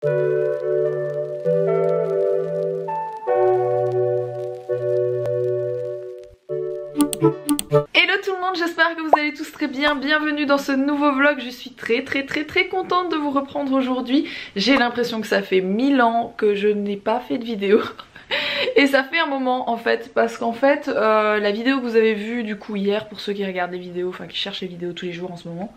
Hello tout le monde, j'espère que vous allez tous très bien, bienvenue dans ce nouveau vlog. Je suis très contente de vous reprendre aujourd'hui. J'ai l'impression que ça fait 1000 ans que je n'ai pas fait de vidéo. Et ça fait un moment en fait, parce qu'en fait la vidéo que vous avez vue du coup hier, pour ceux qui regardent des vidéos, enfin qui cherchent les vidéos tous les jours en ce moment,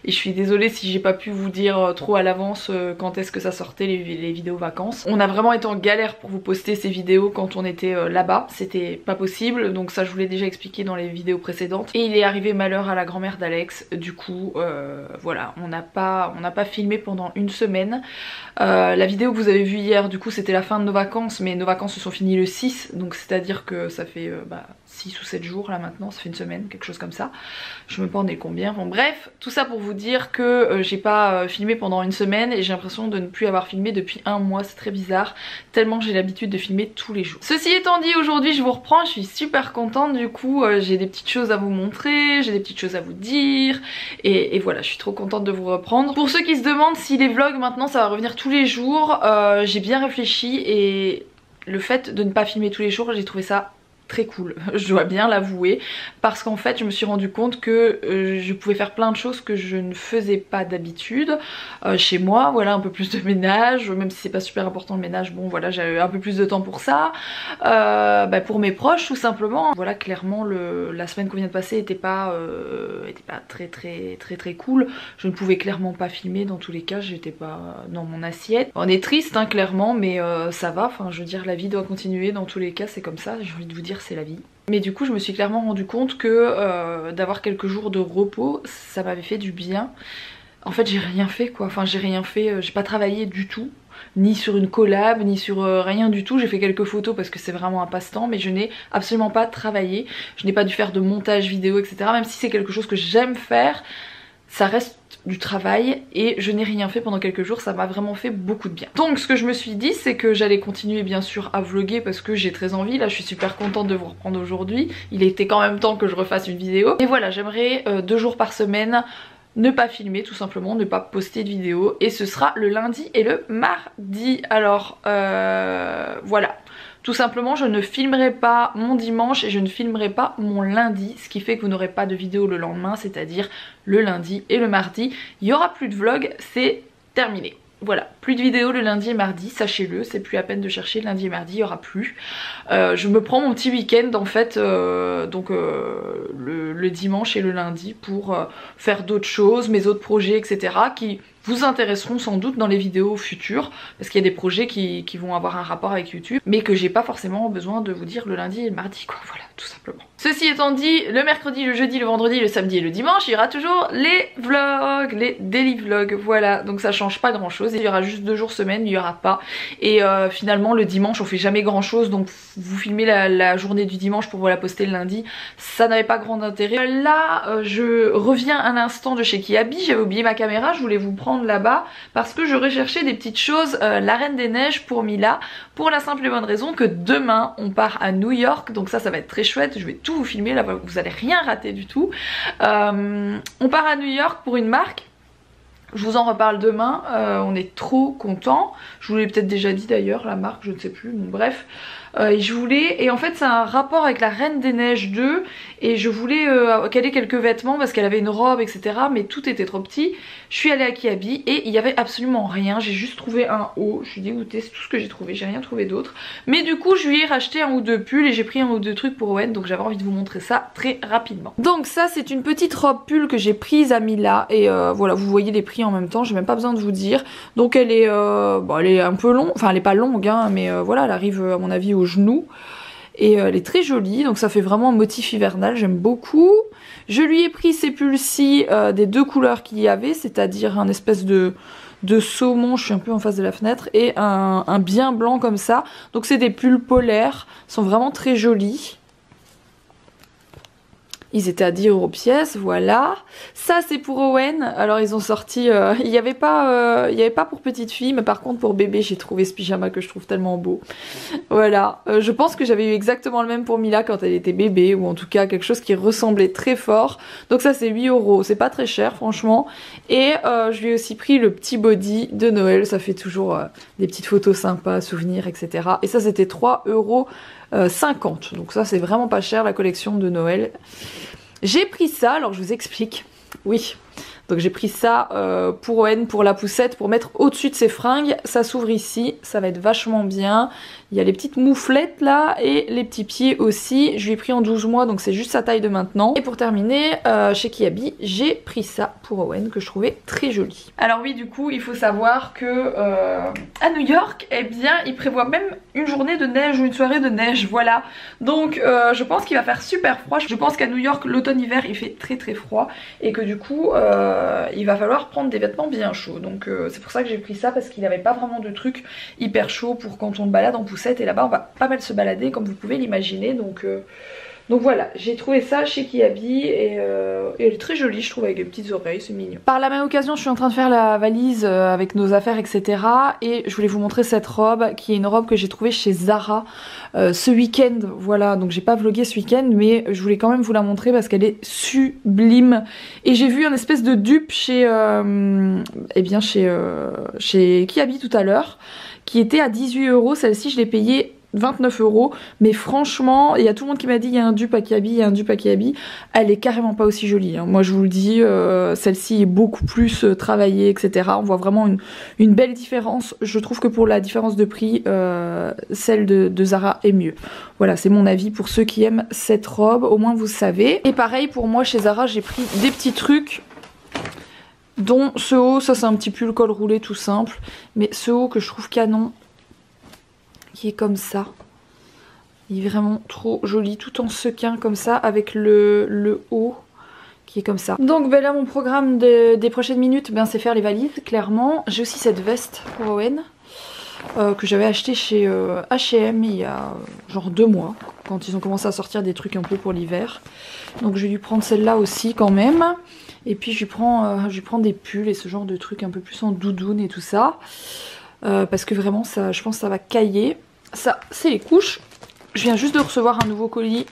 et je suis désolée si j'ai pas pu vous dire trop à l'avance quand est-ce que ça sortait les vidéos vacances. On a vraiment été en galère pour vous poster ces vidéos quand on était là-bas, c'était pas possible, donc ça je vous l'ai déjà expliqué dans les vidéos précédentes. Et il est arrivé malheur à la grand-mère d'Alex, du coup voilà, on n'a pas filmé pendant une semaine. La vidéo que vous avez vue hier du coup c'était la fin de nos vacances, mais nos vacances se sont finies le 6, donc c'est à dire que ça fait 6 ou 7 jours là maintenant, ça fait une semaine, quelque chose comme ça, je me pense combien, bon bref, tout ça pour vous dire que j'ai pas filmé pendant une semaine et j'ai l'impression de ne plus avoir filmé depuis un mois, c'est très bizarre, tellement j'ai l'habitude de filmer tous les jours. Ceci étant dit, aujourd'hui je vous reprends, je suis super contente du coup, j'ai des petites choses à vous montrer, j'ai des petites choses à vous dire et voilà, je suis trop contente de vous reprendre. Pour ceux qui se demandent si les vlogs maintenant ça va revenir tous les jours, j'ai bien réfléchi et le fait de ne pas filmer tous les jours, j'ai trouvé ça très cool, je dois bien l'avouer, parce qu'en fait je me suis rendu compte que je pouvais faire plein de choses que je ne faisais pas d'habitude chez moi, voilà, un peu plus de ménage, même si c'est pas super important le ménage, bon voilà, j'avais un peu plus de temps pour ça, pour mes proches tout simplement. Voilà, clairement la semaine qu'on vient de passer était pas très cool, je ne pouvais clairement pas filmer dans tous les cas, j'étais pas dans mon assiette. On est triste hein, clairement, mais ça va, enfin je veux dire la vie doit continuer dans tous les cas, c'est comme ça, j'ai envie de vous dire c'est la vie. Mais du coup je me suis clairement rendu compte que d'avoir quelques jours de repos ça m'avait fait du bien. En fait j'ai rien fait quoi, enfin j'ai rien fait, j'ai pas travaillé du tout, ni sur une collab, ni sur rien du tout. J'ai fait quelques photos parce que c'est vraiment un passe-temps, mais je n'ai absolument pas travaillé, je n'ai pas dû faire de montage vidéo etc. Même si c'est quelque chose que j'aime faire, ça reste du travail et je n'ai rien fait pendant quelques jours, ça m'a vraiment fait beaucoup de bien. Donc ce que je me suis dit c'est que j'allais continuer bien sûr à vlogger parce que j'ai très envie, là je suis super contente de vous reprendre aujourd'hui, il était quand même temps que je refasse une vidéo. Et voilà, j'aimerais 2 jours par semaine ne pas filmer tout simplement, ne pas poster de vidéo, et ce sera le lundi et le mardi. Alors voilà, tout simplement je ne filmerai pas mon dimanche et je ne filmerai pas mon lundi, ce qui fait que vous n'aurez pas de vidéo le lendemain, c'est-à-dire le lundi et le mardi. Il n'y aura plus de vlog, c'est terminé. Voilà, plus de vidéos le lundi et mardi, sachez-le, c'est plus à peine de chercher, lundi et mardi il n'y aura plus. Je me prends mon petit week-end en fait, le dimanche et le lundi pour faire d'autres choses, mes autres projets etc. qui vous intéresseront sans doute dans les vidéos futures, parce qu'il y a des projets qui vont avoir un rapport avec YouTube, mais que j'ai pas forcément besoin de vous dire le lundi et le mardi quoi, voilà, tout simplement. Ceci étant dit, le mercredi, le jeudi, le vendredi, le samedi et le dimanche, il y aura toujours les vlogs, les daily vlogs, voilà, donc ça change pas grand chose, il y aura juste 2 jours semaine, il y aura pas, et finalement le dimanche on fait jamais grand chose, donc vous filmez la journée du dimanche pour vous la poster le lundi, ça n'avait pas grand intérêt. Là je reviens un instant de chez Kiabi, j'avais oublié ma caméra, je voulais vous prendre là-bas parce que je recherchais des petites choses, la Reine des Neiges pour Mila, pour la simple et bonne raison que demain on part à New York, donc ça va être très chouette, je vais tout vous filmer là, vous allez rien rater du tout. On part à New York pour une marque, je vous en reparle demain, on est trop contents, je vous l'ai peut-être déjà dit d'ailleurs la marque, je ne sais plus, bon bref. Et en fait c'est un rapport avec la Reine des Neiges 2 et je voulais caler quelques vêtements parce qu'elle avait une robe etc, mais tout était trop petit. Je suis allée à Kiabi et il y avait absolument rien, j'ai juste trouvé un haut, je suis dégoûtée, c'est tout ce que j'ai trouvé, j'ai rien trouvé d'autre, mais du coup je lui ai racheté 1 ou 2 pulls et j'ai pris 1 ou 2 trucs pour Owen, donc j'avais envie de vous montrer ça très rapidement. Donc ça c'est une petite robe pull que j'ai prise à Mila et voilà, vous voyez les prix en même temps, j'ai même pas besoin de vous dire. Donc elle est un peu longue, enfin elle est pas longue hein, mais voilà, elle arrive à mon avis au genou et elle est très jolie, donc ça fait vraiment un motif hivernal, j'aime beaucoup. Je lui ai pris ces pulls-ci des 2 couleurs qu'il y avait, c'est-à-dire un espèce de saumon, je suis un peu en face de la fenêtre, et un bien blanc comme ça, donc c'est des pulls polaires, ils sont vraiment très jolis. Ils étaient à 10 € pièce, voilà. Ça c'est pour Owen. Alors ils ont sorti, il y avait pas pour petite fille, mais par contre pour bébé j'ai trouvé ce pyjama que je trouve tellement beau. Voilà, je pense que j'avais eu exactement le même pour Mila quand elle était bébé, ou en tout cas quelque chose qui ressemblait très fort. Donc ça c'est 8 €, c'est pas très cher franchement. Et je lui ai aussi pris le petit body de Noël, ça fait toujours des petites photos sympas, souvenirs, etc. Et ça c'était 3,50 €. Donc ça c'est vraiment pas cher, la collection de Noël. J'ai pris ça, alors je vous explique. Oui, donc j'ai pris ça pour Owen, pour la poussette, pour mettre au-dessus de ses fringues. Ça s'ouvre ici, ça va être vachement bien. Il y a les petites mouflettes là et les petits pieds aussi. Je lui ai pris en 12 mois, donc c'est juste sa taille de maintenant. Et pour terminer, chez Kiabi, j'ai pris ça pour Owen, que je trouvais très joli. Alors oui, du coup, il faut savoir que à New York, eh bien, ils prévoient même une journée de neige ou une soirée de neige, voilà. Donc je pense qu'il va faire super froid. Je pense qu'à New York, l'automne-hiver, il fait très très froid. Et que du coup, il va falloir prendre des vêtements bien chauds. Donc c'est pour ça que j'ai pris ça, parce qu'il n'avait pas vraiment de trucs hyper chauds pour quand on le balade en poussette. Et là-bas on va pas mal se balader comme vous pouvez l'imaginer, donc voilà, j'ai trouvé ça chez Kiabi et elle est très jolie je trouve, avec les petites oreilles, c'est mignon. Par la même occasion je suis en train de faire la valise avec nos affaires etc, et je voulais vous montrer cette robe qui est une robe que j'ai trouvée chez Zara ce week-end, voilà. Donc j'ai pas vlogué ce week-end mais je voulais quand même vous la montrer parce qu'elle est sublime. Et j'ai vu un espèce de dupe chez chez Kiabi tout à l'heure qui était à 18 €, celle-ci je l'ai payée 29 €, mais franchement il y a tout le monde qui m'a dit il y a un dupe à Kiabi, il y a un dupe à Kiabi, elle est carrément pas aussi jolie hein. Moi je vous le dis, celle-ci est beaucoup plus travaillée etc, on voit vraiment une belle différence. Je trouve que pour la différence de prix, celle de Zara est mieux. Voilà, c'est mon avis pour ceux qui aiment cette robe, au moins vous savez. Et pareil pour moi chez Zara, j'ai pris des petits trucs, dont ce haut, ça c'est un petit pull col roulé tout simple, mais ce haut que je trouve canon, qui est comme ça, il est vraiment trop joli, tout en sequin comme ça, avec le haut qui est comme ça. Donc ben là mon programme des prochaines minutes, ben, c'est faire les valises, clairement. J'ai aussi cette veste pour Owen, que j'avais acheté chez H&M il y a genre 2 mois, quand ils ont commencé à sortir des trucs un peu pour l'hiver. Donc je vais lui prendre celle-là aussi quand même. Et puis je lui prends des pulls et ce genre de trucs un peu plus en doudoune et tout ça. Parce que vraiment ça, je pense que ça va cailler. Ça c'est les couches. Je viens juste de recevoir un nouveau colis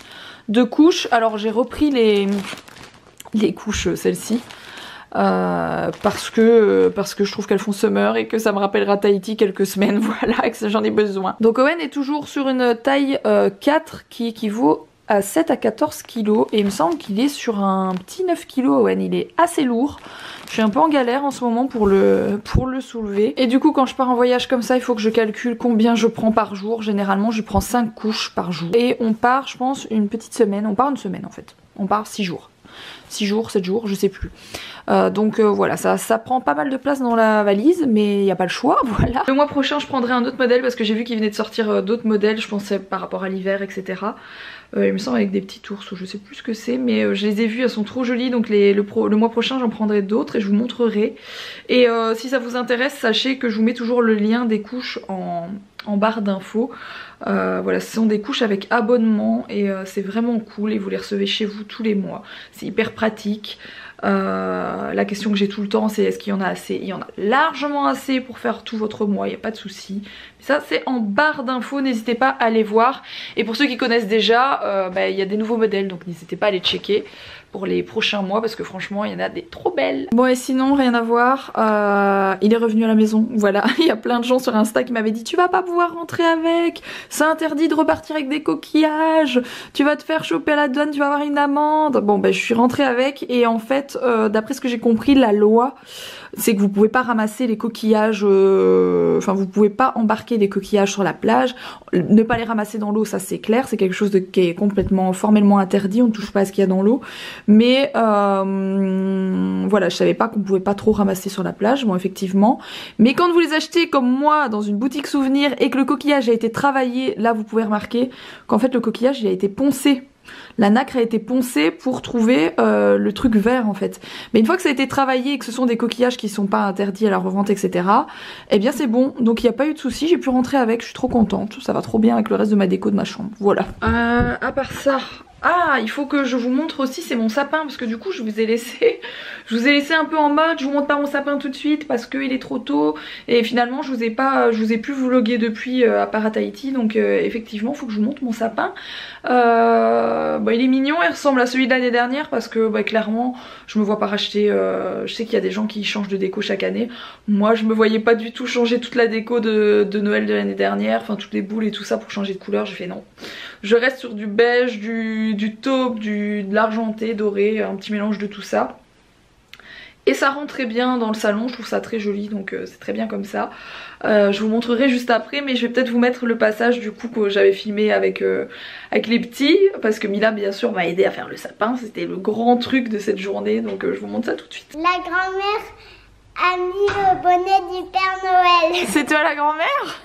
de couches. Alors j'ai repris les couches, celles-ci. Parce que je trouve qu'elles font summer et que ça me rappellera Tahiti quelques semaines, voilà, et que j'en ai besoin. Donc Owen est toujours sur une taille 4 qui équivaut à 7 à 14 kg et il me semble qu'il est sur un petit 9 kg. Owen, il est assez lourd. Je suis un peu en galère en ce moment pour le soulever. Et du coup quand je pars en voyage comme ça, il faut que je calcule combien je prends par jour. Généralement je prends 5 couches par jour. Et on part je pense une petite semaine, on part une semaine en fait. On part 6 jours. 6 jours, 7 jours, je sais plus. Donc voilà, ça prend pas mal de place dans la valise, mais il n'y a pas le choix, voilà. Le mois prochain, je prendrai un autre modèle parce que j'ai vu qu'il venait de sortir d'autres modèles, je pensais par rapport à l'hiver, etc. Il me semble avec des petits ours, je sais plus ce que c'est, mais je les ai vues, elles sont trop jolies, donc le mois prochain j'en prendrai d'autres et je vous montrerai. Et si ça vous intéresse, sachez que je vous mets toujours le lien des couches en barre d'infos. Voilà, ce sont des couches avec abonnement et c'est vraiment cool et vous les recevez chez vous tous les mois. C'est hyper pratique. La question que j'ai tout le temps, c'est est-ce qu'il y en a assez? Il y en a largement assez pour faire tout votre mois, il n'y a pas de souci. Ça c'est en barre d'infos, n'hésitez pas à aller voir. Et pour ceux qui connaissent déjà, il y a des nouveaux modèles, donc n'hésitez pas à les checker pour les prochains mois parce que franchement il y en a des trop belles. Bon et sinon rien à voir, il est revenu à la maison, voilà. Il y a plein de gens sur Insta qui m'avaient dit tu vas pas pouvoir rentrer avec, c'est interdit de repartir avec des coquillages, tu vas te faire choper à la douane, tu vas avoir une amende. Bon ben je suis rentrée avec et en fait d'après ce que j'ai compris, la loi c'est que vous pouvez pas ramasser les coquillages, enfin vous pouvez pas embarquer des coquillages sur la plage, ne pas les ramasser dans l'eau, ça c'est clair, c'est quelque chose qui est complètement formellement interdit, on ne touche pas à ce qu'il y a dans l'eau. Mais voilà, je savais pas qu'on pouvait pas trop ramasser sur la plage, bon effectivement. Mais quand vous les achetez comme moi dans une boutique souvenir et que le coquillage a été travaillé, là vous pouvez remarquer qu'en fait le coquillage il a été poncé. La nacre a été poncée pour trouver le truc vert en fait. Mais une fois que ça a été travaillé et que ce sont des coquillages qui sont pas interdits à la revente etc, eh bien c'est bon, donc il n'y a pas eu de souci, j'ai pu rentrer avec, je suis trop contente, ça va trop bien avec le reste de ma déco de ma chambre, voilà. À part ça, Ah, il faut que je vous montre aussi, c'est mon sapin, parce que du coup je vous ai laissé un peu en mode, je vous montre pas mon sapin tout de suite parce qu'il est trop tôt, et finalement je vous ai plus vlogué depuis à part à Tahiti, donc effectivement il faut que je vous montre mon sapin. Il est mignon, il ressemble à celui de l'année dernière parce que clairement je me vois pas racheter, je sais qu'il y a des gens qui changent de déco chaque année, moi je me voyais pas du tout changer toute la déco de Noël de l'année dernière, enfin toutes les boules et tout ça pour changer de couleur, j'ai fait non. Je reste sur du beige, du taupe, de l'argenté, doré, un petit mélange de tout ça. Et ça rend très bien dans le salon, je trouve ça très joli, donc c'est très bien comme ça. Je vous montrerai juste après, mais je vais peut-être vous mettre le passage du coup que j'avais filmé avec les petits, parce que Mila bien sûr m'a aidé à faire le sapin, c'était le grand truc de cette journée, donc je vous montre ça tout de suite. La grand-mère a mis le bonnet du Père Noël. C'est toi la grand-mère?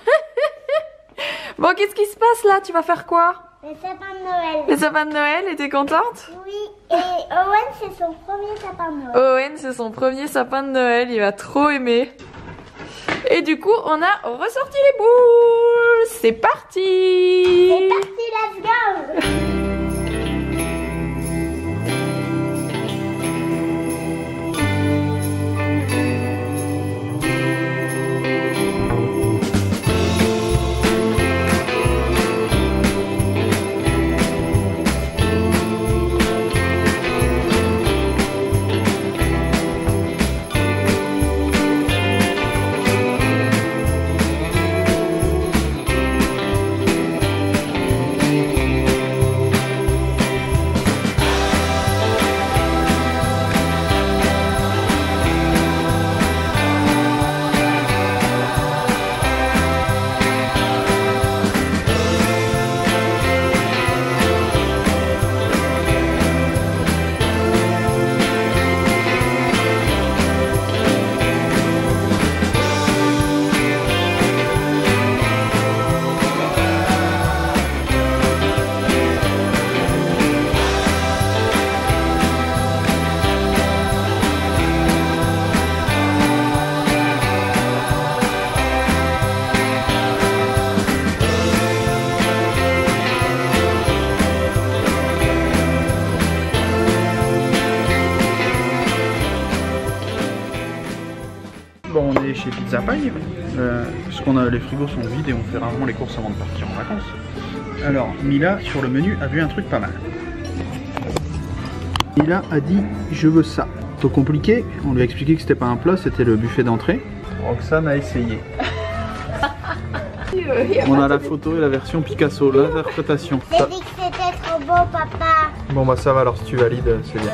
Bon, qu'est-ce qui se passe là? Tu vas faire quoi? Le sapin de Noël. Le sapin de Noël, et t'es contente? Oui, et Owen c'est son premier sapin de Noël. Owen c'est son premier sapin de Noël, il va trop aimer. Et du coup on a ressorti les boules. C'est parti. C'est parti, let's go. Bon, on est chez Pizza Pie, parce qu'on a les frigos sont vides et on fait rarement les courses avant de partir en vacances. Alors, Mila, sur le menu, a vu un truc pas mal. Mila a dit « je veux ça ». Trop compliqué, on lui a expliqué que c'était pas un plat, c'était le buffet d'entrée. Roxane a essayé. On a la photo et la version Picasso, l'interprétation. J'ai dit que c'était trop beau, papa. Bon bah ça va, alors si tu valides, c'est bien.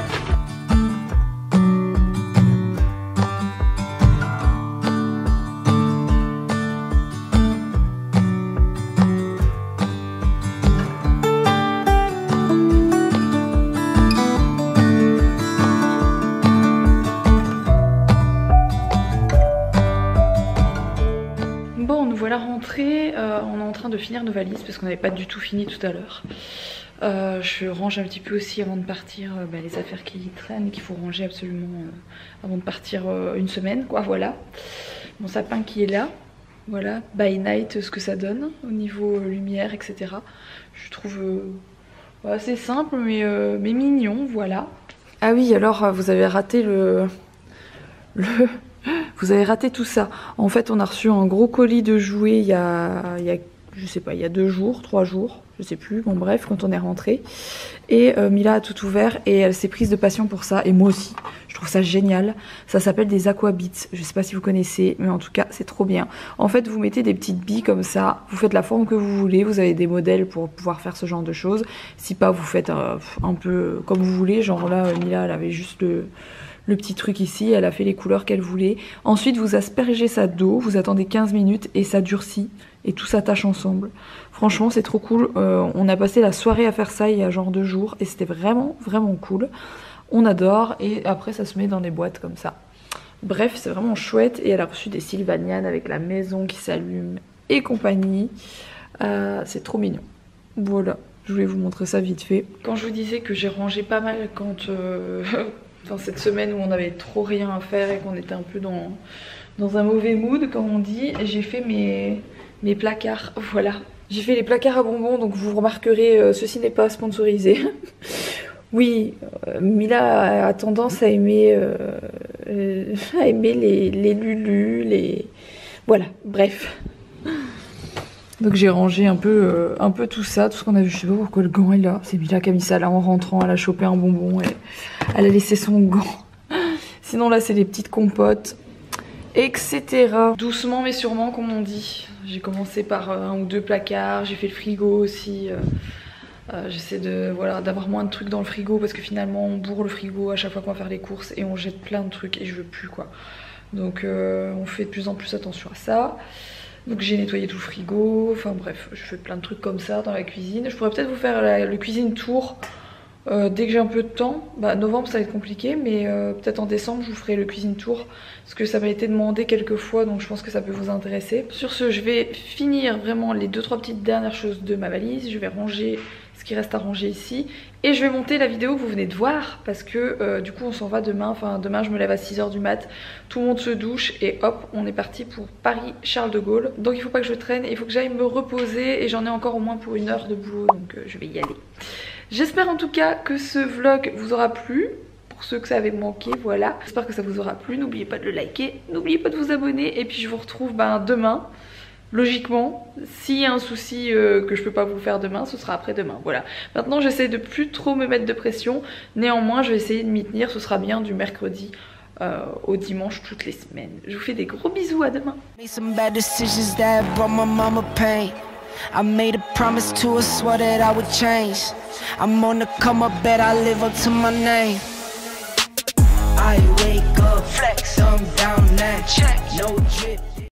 Voilà rentrée, on est en train de finir nos valises parce qu'on n'avait pas du tout fini tout à l'heure. Je range un petit peu aussi avant de partir les affaires qui traînent, qu'il faut ranger absolument avant de partir une semaine, quoi, voilà. Mon sapin qui est là, voilà, by night, ce que ça donne au niveau lumière, etc. Je trouve assez simple mais mignon, voilà. Ah oui, alors vous avez raté vous avez raté tout ça. En fait, on a reçu un gros colis de jouets il y a je sais pas, il y a 2 jours, 3 jours, je sais plus, bon bref, quand on est rentré. Et Mila a tout ouvert et elle s'est prise de passion pour ça, et moi aussi. Je trouve ça génial. Ça s'appelle des aquabits, je sais pas si vous connaissez, mais en tout cas, c'est trop bien. En fait, vous mettez des petites billes comme ça, vous faites la forme que vous voulez, vous avez des modèles pour pouvoir faire ce genre de choses. Si pas, vous faites un peu comme vous voulez, genre là, Mila, elle avait juste le petit truc ici, elle a fait les couleurs qu'elle voulait. Ensuite, vous aspergez ça d'eau, vous attendez 15 minutes et ça durcit et tout s'attache ensemble. Franchement, c'est trop cool. On a passé la soirée à faire ça il y a genre 2 jours et c'était vraiment, vraiment cool. On adore et après, ça se met dans des boîtes comme ça. Bref, c'est vraiment chouette et elle a reçu des sylvanianes avec la maison qui s'allume et compagnie. C'est trop mignon. Voilà, je voulais vous montrer ça vite fait. Quand je vous disais que j'ai rangé pas mal quand... Dans cette semaine où on avait trop rien à faire et qu'on était un peu dans un mauvais mood, comme on dit, j'ai fait mes placards, voilà. J'ai fait les placards à bonbons, donc vous remarquerez, ceci n'est pas sponsorisé. Oui, Mila a tendance à aimer les Lulu, les... Voilà, bref. Donc j'ai rangé un peu tout ça, tout ce qu'on a vu. Je sais pas pourquoi le gant est là. C'est Mila qui a mis ça là en rentrant, elle a chopé un bonbon et elle a laissé son gant. Sinon là c'est les petites compotes, etc. Doucement mais sûrement comme on dit. J'ai commencé par 1 ou 2 placards, j'ai fait le frigo aussi. J'essaie de voilà, d'avoir moins de trucs dans le frigo parce que finalement on bourre le frigo à chaque fois qu'on va faire les courses et on jette plein de trucs et je veux plus quoi. Donc on fait de plus en plus attention à ça. Donc j'ai nettoyé tout le frigo, enfin bref, je fais plein de trucs comme ça dans la cuisine. Je pourrais peut-être vous faire le cuisine tour dès que j'ai un peu de temps. Bah novembre ça va être compliqué mais peut-être en décembre je vous ferai le cuisine tour parce que ça m'a été demandé quelques fois donc je pense que ça peut vous intéresser. Sur ce je vais finir vraiment les 2-3 petites dernières choses de ma valise. Je vais ranger ce qui reste à ranger ici et je vais monter la vidéo que vous venez de voir parce que du coup on s'en va demain, enfin demain je me lève à 6 h du mat, tout le monde se douche et hop on est parti pour Paris Charles de Gaulle. Donc il faut pas que je traîne, il faut que j'aille me reposer et j'en ai encore au moins pour 1 heure de boulot donc je vais y aller. J'espère en tout cas que ce vlog vous aura plu. Pour ceux que ça avait manqué, voilà. J'espère que ça vous aura plu, n'oubliez pas de le liker, n'oubliez pas de vous abonner et puis je vous retrouve demain. Logiquement, s'il y a un souci que je peux pas vous faire demain, ce sera après-demain, voilà. Maintenant j'essaie de plus trop me mettre de pression, néanmoins je vais essayer de m'y tenir, ce sera bien du mercredi au dimanche toutes les semaines. Je vous fais des gros bisous, à demain. I made a promise to her, swore that I would change. I'm on the come up, bet I live up to my name. I wake up, flex, I'm down now, check, no drip.